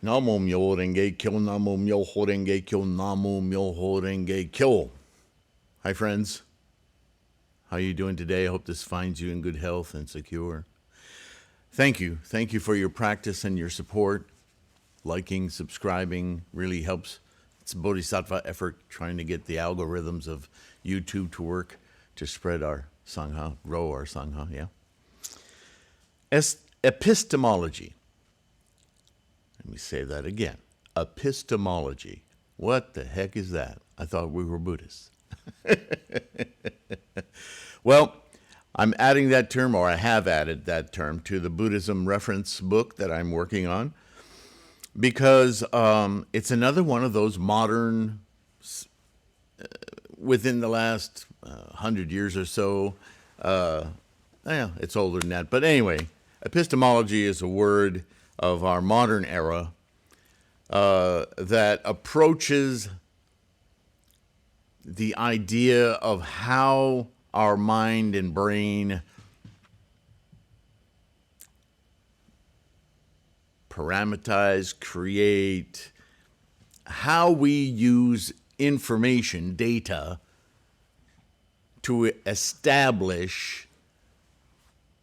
Namo myo renge kyo, namo myo renge kyo, namo myo renge kyo. Hi, friends. How are you doing today? I hope this finds you in good health and secure. Thank you. Thank you for your practice and your support. Liking, subscribing really helps. It's a bodhisattva effort trying to get the algorithms of YouTube to work to spread our Sangha, grow our Sangha, yeah. Epistemology. Let me say that again. Epistemology. What the heck is that? I thought we were Buddhists. Well, I'm adding that term, or I have added that term, to the Buddhism reference book that I'm working on, because it's another one of those modern, within the last 100 years or so, it's older than that. But anyway, epistemology is a word of our modern era that approaches the idea of how our mind and brain parameterize, create, how we use information, data, to establish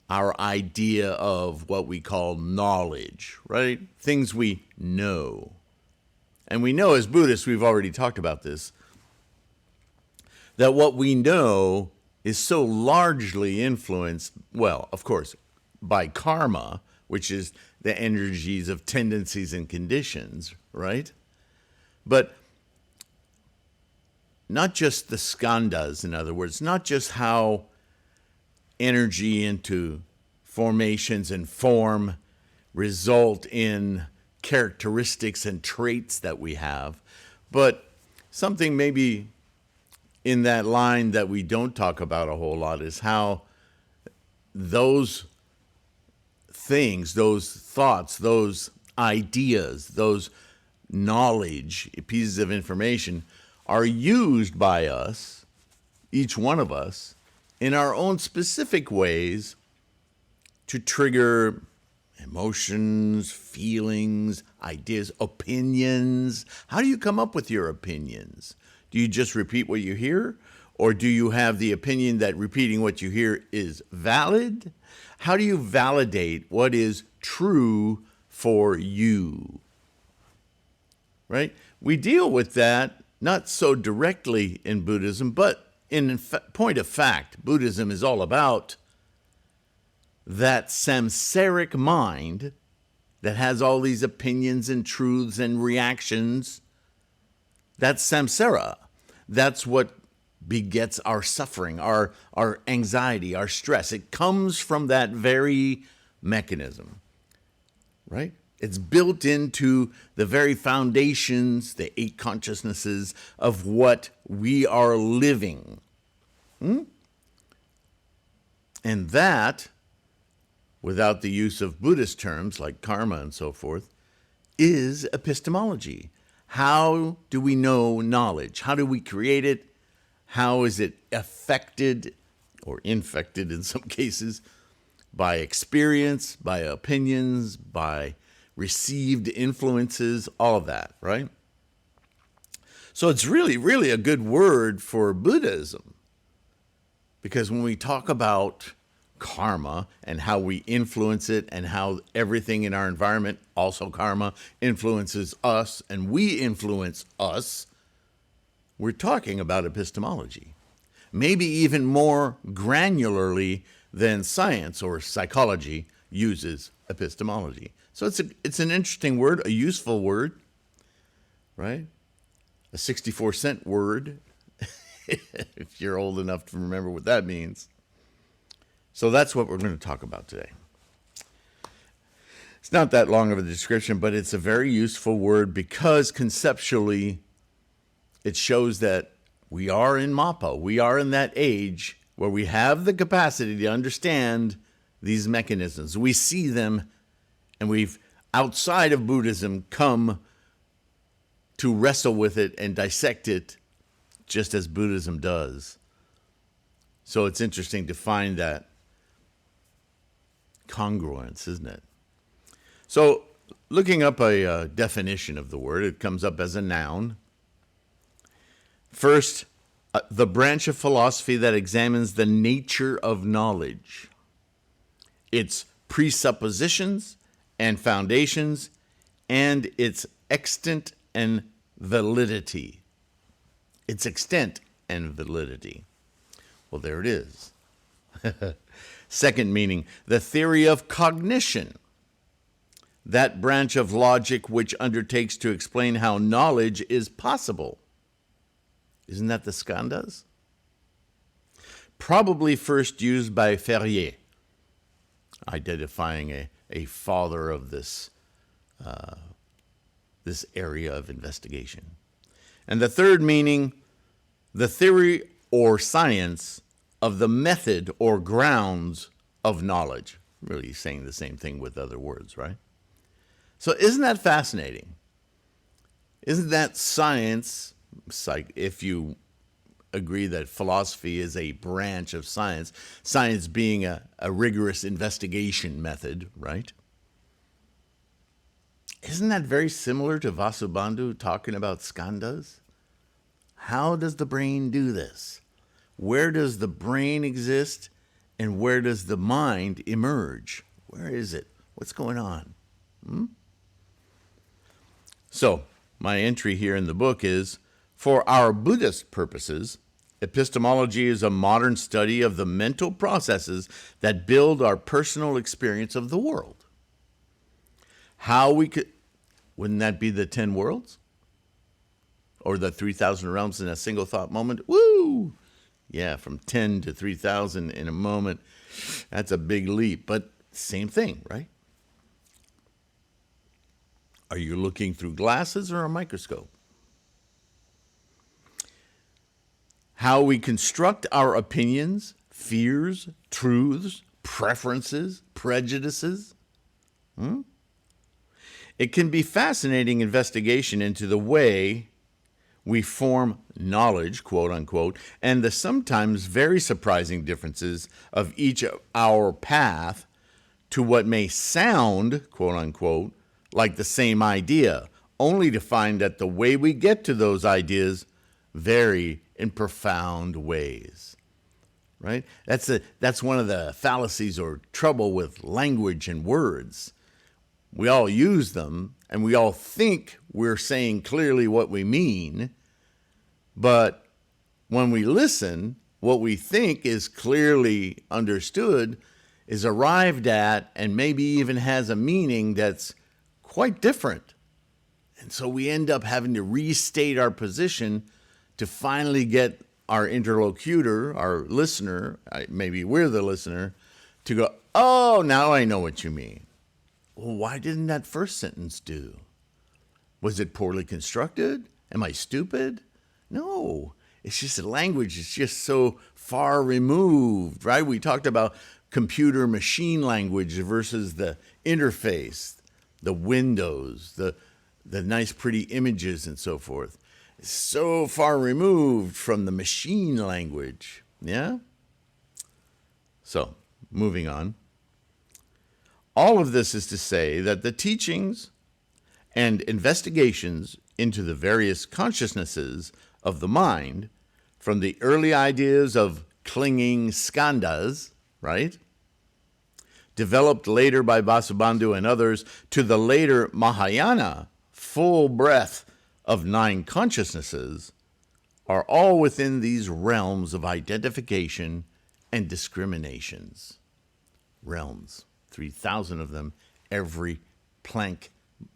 our idea of what we call knowledge, right? Things we know. And we know as Buddhists, we've already talked about this, that what we know is so largely influenced, well, of course, by karma, which is the energies of tendencies and conditions, right? But not just the skandhas, in other words, not just how energy into formations and form result in characteristics and traits that we have, but something maybe in that line that we don't talk about a whole lot is how those things, those thoughts, those ideas, those knowledge, pieces of information are used by us, each one of us, in our own specific ways to trigger emotions, feelings, ideas, opinions. How do you come up with your opinions? Do you just repeat what you hear? Or do you have the opinion that repeating what you hear is valid? How do you validate what is true for you? Right? We deal with that not so directly in Buddhism, but in point of fact, Buddhism is all about that samsaric mind that has all these opinions and truths and reactions. That's samsara. That's what begets our suffering, our anxiety, our stress. It comes from that very mechanism, right? It's built into the very foundations, the 8 consciousnesses of what we are living. And that, without the use of Buddhist terms like karma and so forth, is epistemology. How do we know knowledge? How do we create it? How is it affected or infected in some cases by experience, by opinions, by received influences, all of that, right? So it's really, really a good word for Buddhism, because when we talk about karma and how we influence it and how everything in our environment, also karma, influences us and we influence us, we're talking about epistemology. Maybe even more granularly than science or psychology uses epistemology. So it's an interesting word, a useful word, right? A 64-cent word, if you're old enough to remember what that means. So that's what we're going to talk about today. It's not that long of a description, but it's a very useful word because conceptually it shows that we are in Mappa. We are in that age where we have the capacity to understand these mechanisms. We see them, and we've, outside of Buddhism, come to wrestle with it and dissect it just as Buddhism does. So it's interesting to find that congruence, isn't it? So looking up a definition of the word, it comes up as a noun. First, the branch of philosophy that examines the nature of knowledge, its presuppositions and foundations, and its extent and validity. Its extent and validity. Well, there it is. Second meaning, the theory of cognition, that branch of logic which undertakes to explain how knowledge is possible. Isn't that the skandhas? Probably first used by Ferrier, identifying a father of this area of investigation. And the third meaning, the theory or science of the method or grounds of knowledge. Really saying the same thing with other words, right? So isn't that fascinating? Isn't that science, if you agree that philosophy is a branch of science, science being a rigorous investigation method, right? Isn't that very similar to Vasubandhu talking about skandhas? How does the brain do this? Where does the brain exist and where does the mind emerge? Where is it? What's going on? So, my entry here in the book is, for our Buddhist purposes, epistemology is a modern study of the mental processes that build our personal experience of the world. How we could, wouldn't that be the 10 worlds? Or the 3,000 realms in a single thought moment? Woo! Yeah, from 10 to 3,000 in a moment. That's a big leap, but same thing, right? Are you looking through glasses or a microscope? How we construct our opinions, fears, truths, preferences, prejudices. It can be fascinating investigation into the way we form knowledge, quote unquote, and the sometimes very surprising differences of each of our path to what may sound, quote unquote, like the same idea, only to find that the way we get to those ideas vary in profound ways. Right? That's one of the fallacies or trouble with language and words. We all use them, and we all think we're saying clearly what we mean, but when we listen, what we think is clearly understood is arrived at and maybe even has a meaning that's quite different. And so we end up having to restate our position to finally get our interlocutor, our listener, maybe we're the listener, to go, oh, now I know what you mean. Well, why didn't that first sentence do? Was it poorly constructed? Am I stupid? No, it's just the language is just so far removed, right? We talked about computer machine language versus the interface, the windows, the nice pretty images and so forth. It's so far removed from the machine language, yeah? So, moving on. All of this is to say that the teachings and investigations into the various consciousnesses of the mind, from the early ideas of clinging skandhas, right, developed later by Vasubandhu and others, to the later Mahayana full breadth of 9 consciousnesses, are all within these realms of identification and discriminations. Realms. 3,000 of them every Planck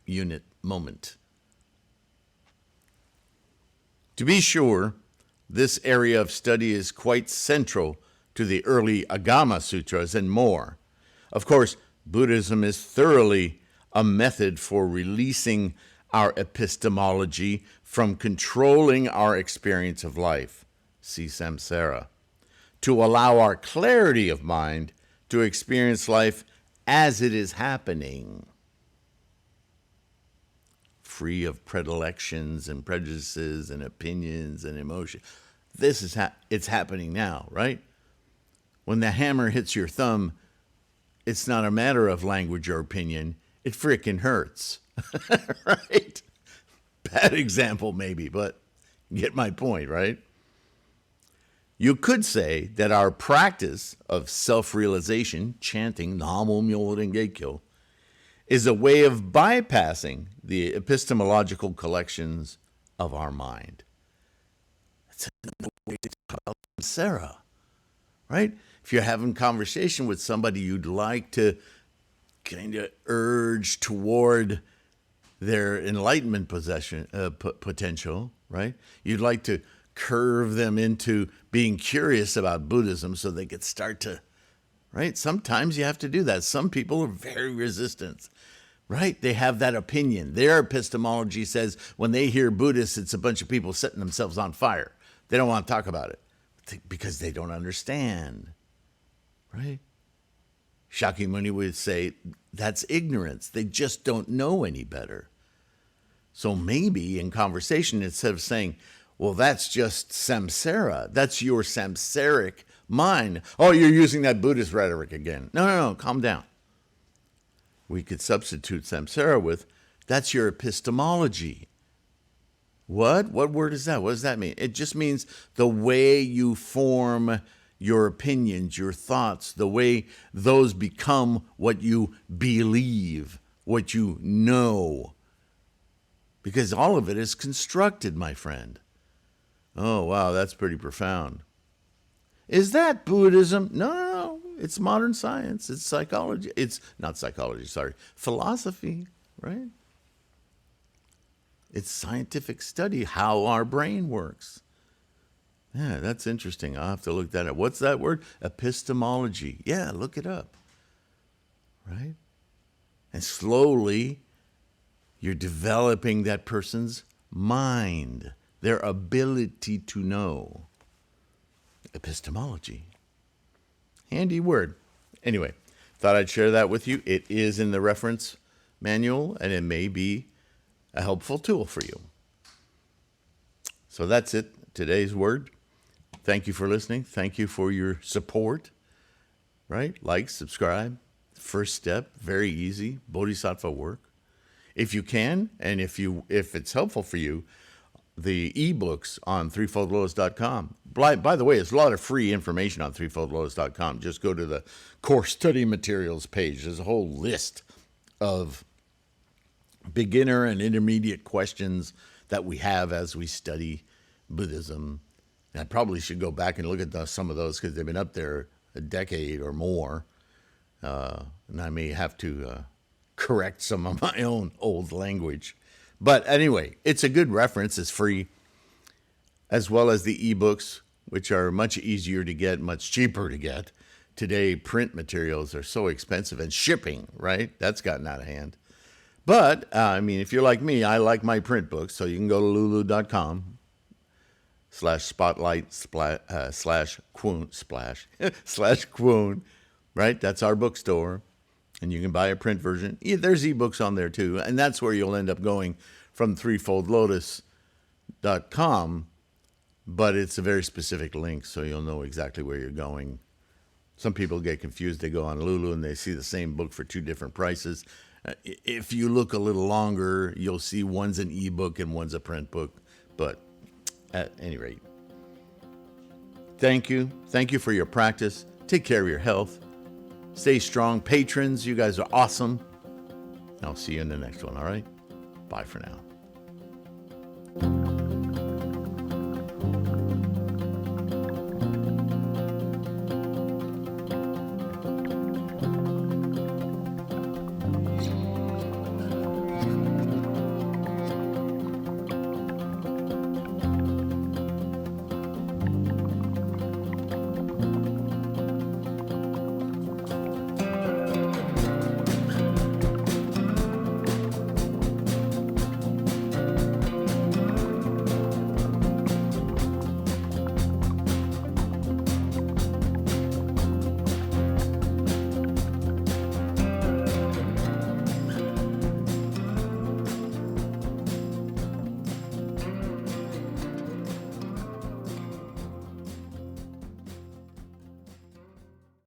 unit moment. To be sure, this area of study is quite central to the early Agama Sutras and more. Of course, Buddhism is thoroughly a method for releasing our epistemology from controlling our experience of life, see samsara, to allow our clarity of mind to experience life as it is happening, free of predilections and prejudices and opinions and emotion. This is it's happening now, right? When the hammer hits your thumb, it's not a matter of language or opinion. it frickin' hurts. Right? Bad example, maybe, but you get my point, right? You could say that our practice of self-realization, chanting Namo Myoho Renge Kyo, is a way of bypassing the epistemological collections of our mind. That's another way to talk about samsara, right? If you're having conversation with somebody you'd like to kind of urge toward their enlightenment potential, right? You'd like to curve them into being curious about Buddhism so they could start to, right? Sometimes you have to do that. Some people are very resistant, right? They have that opinion. Their epistemology says when they hear Buddhists, it's a bunch of people setting themselves on fire. They don't want to talk about it because they don't understand, right? Shakyamuni would say that's ignorance. They just don't know any better. So maybe in conversation, instead of saying, well, that's just samsara, that's your samsaric mind. Oh, you're using that Buddhist rhetoric again. No, calm down. We could substitute samsara with, that's your epistemology. What? What word is that? What does that mean? It just means the way you form your opinions, your thoughts, the way those become what you believe, what you know. Because all of it is constructed, my friend. Oh, wow, that's pretty profound. Is that Buddhism? No. It's modern science. It's psychology. It's not psychology, sorry. Philosophy, right? It's scientific study, how our brain works. Yeah, that's interesting. I'll have to look that up. What's that word? Epistemology. Yeah, look it up. Right? And slowly, you're developing that person's mind, their ability to know. Epistemology. Handy word. Anyway, thought I'd share that with you. It is in the reference manual, and it may be a helpful tool for you. So that's it. Today's word. Thank you for listening. Thank you for your support. Right? Like, subscribe. First step. Very easy. Bodhisattva work. If you can, and if it's helpful for you, the ebooks on threefoldlotus.com. By the way, there's a lot of free information on threefoldlotus.com. Just go to the course study materials page. There's a whole list of beginner and intermediate questions that we have as we study Buddhism. And I probably should go back and look at some of those because they've been up there a decade or more. And I may have to correct some of my own old language. But anyway, it's a good reference. It's free, as well as the ebooks, which are much easier to get, much cheaper to get. Today, print materials are so expensive, and shipping, right? That's gotten out of hand. But, I mean, if you're like me, I like my print books, so you can go to lulu.com/spotlight /Kwoon, right? That's our bookstore. And you can buy a print version. Yeah, there's ebooks on there too. And that's where you'll end up going from threefoldlotus.com. But it's a very specific link, so you'll know exactly where you're going. Some people get confused. They go on Lulu and they see the same book for two different prices. If you look a little longer, you'll see one's an ebook and one's a print book. But at any rate, thank you. Thank you for your practice. Take care of your health. Stay strong. Patrons, you guys are awesome. I'll see you in the next one, all right? Bye for now.